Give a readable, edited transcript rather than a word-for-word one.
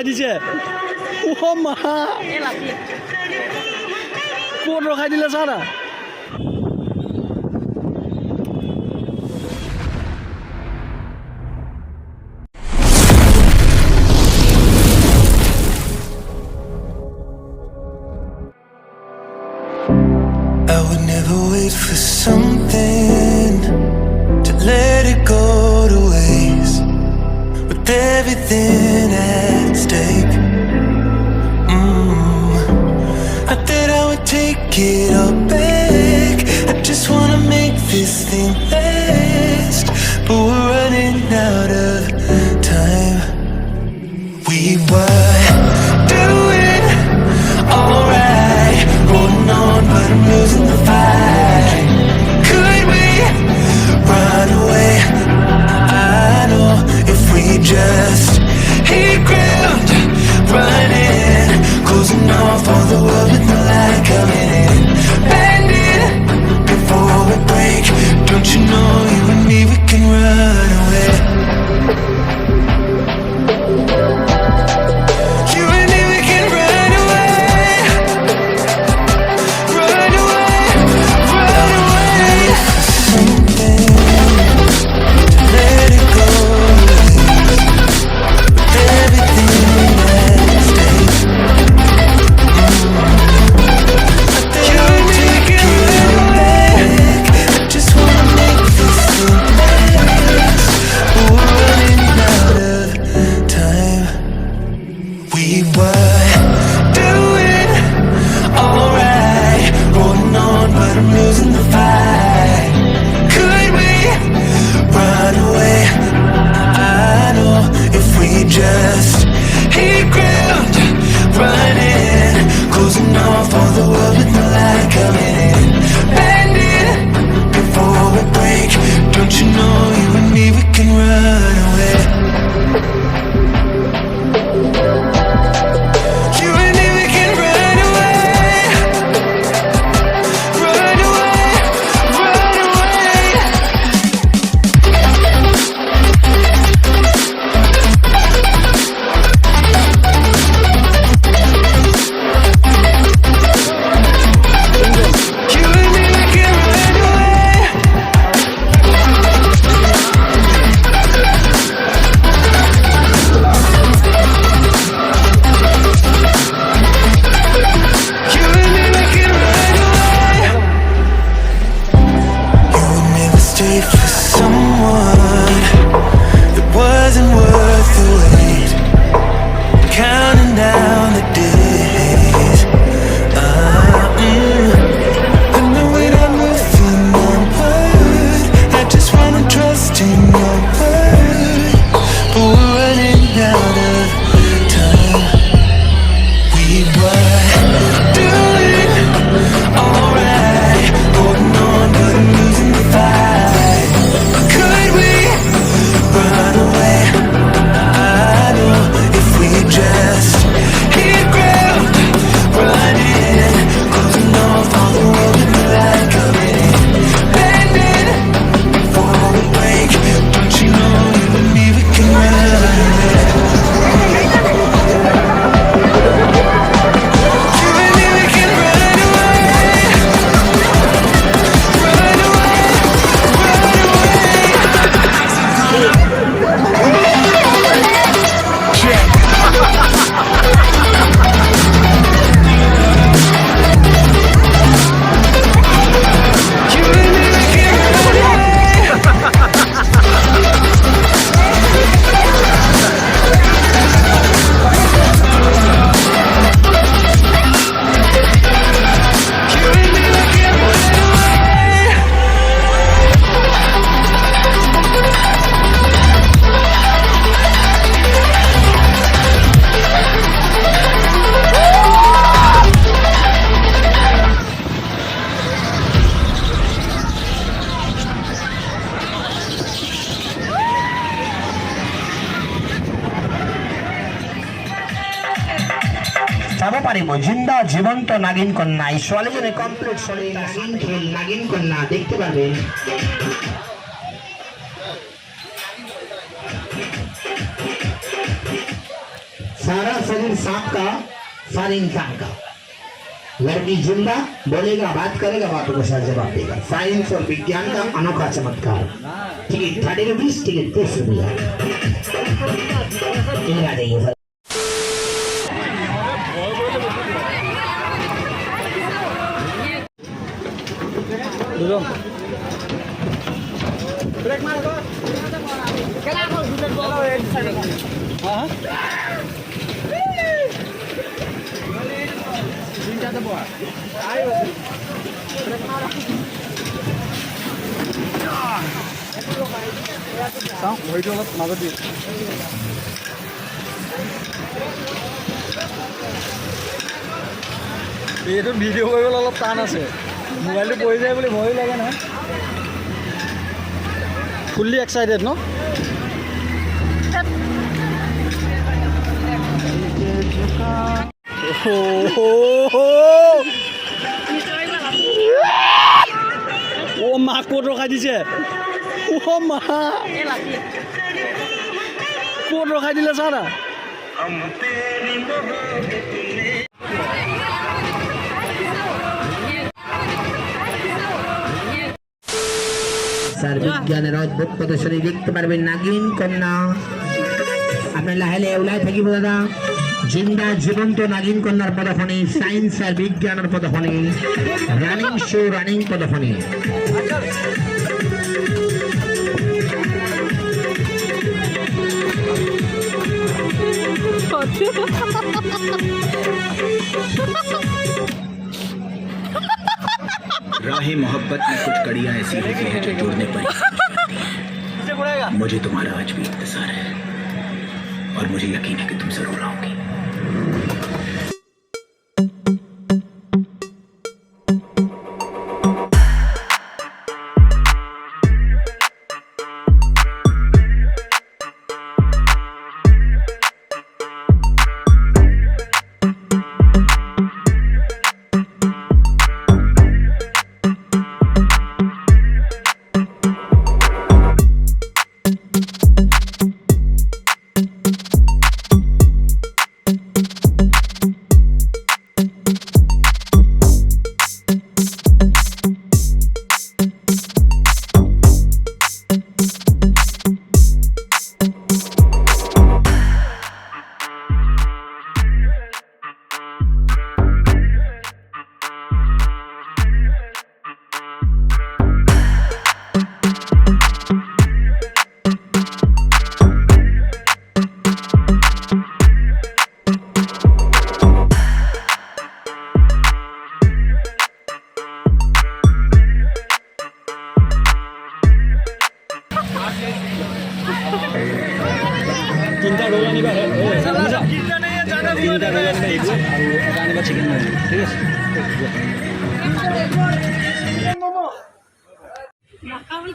রখাই দিছে ও মা কোন রখাই দিলে সারা I would never wait for something to let it go to waste with everything at stake. I thought I would take it all back. I just wanna make this thing last, but we're running out of time. We were doing alright, holding on, but I'm losing the fight. Could we run away? I know if we just hit ground, running, closing off all the world with no light coming in. Bend it before we break. Don't you know you and me, we can run away. You and me, we can run away. Run away, run away. Something to let it go. With everything at stake. You and me, we can run away. I just wanna make this thing last, but we're running out of time. We were doing alright, holding on, but I'm losing the fight. Could we run away? I know if we just hit ground, running, closing off all the world with no light coming in. Bend it before we break. Don't you know you and me, we can run away. You and me, we can run away. Run away, run away. You and me, we can run away. You and me, we can run away. You would never stay for someone that wasn't worth the wait. Counting down the days. I know we're not moving onward. I just wanna trust in your word, but we're running out of time. We were doing alright, holding on, but I'm losing the fight. Could we run away? I know if we just hit ground, running, closing off all the world with the light coming in. Bend it before we break. Don't you know you and me, we can run away. You and me, we can run away. Run away, run away. Check. You and me, we can run away. You and me, we can run away. চাব পাৰিব জিন্দা জীবন্ত নাগিন কন্যা এই ছোৱালীজনী complete ছোৱালী নাগিন খেল নাগিন কন্যা দেখতে পাবেন सारा शरीर सांप का, सारे इंसान का। लड़की जिंदा बोलेगा, बात करेगा, बातों का साथ जवाब देगा। साइंस और विज्ञान का अनोखा चमत्कार। टिकट 30 रुपीज, टिकट 30 रुपया। आ जाइए सर। ब्रेक मार दो। केला को शूटर बोलो एक साइड को। हां तीन जाते बोल आयो ब्रेक मार साउंड होइतो অলপ মাজত দি এইটো ভিডিও কৰিবলৈ অলপ টান আছে মোবাইলটো পৰি যায় বুলি ভয় লাগে না fully excited no ও মা কোট ৰখাই দিছে ও মা কোট ৰখাই দিলে সারা স্যার বিজ্ঞানের অদ্ভুত প্রদর্শনী দেখতে পারবেন নাগিন কন্যা আপনার লাহেলে এউলাই থাকিব দাদা জিন্দা জীবন্ত নাগিন কন্যার পদফনী সায়েন্স আর বিজ্ঞানের পদফনী রানিং শো রানিং পদফনী राहे मोहब्बत में कुछ कड़ियां ऐसी होती हैं जो जुड़ने पर मुझे तुम्हारा आज भी इंतजार है और मुझे यकीन है कि तुम जरूर आओगी तीनटा रोल आनिबा है तीनटा नहीं है ज्यादा तीनटा रोल आनिबा एक और आनिबा चिकन ठीक है Makawli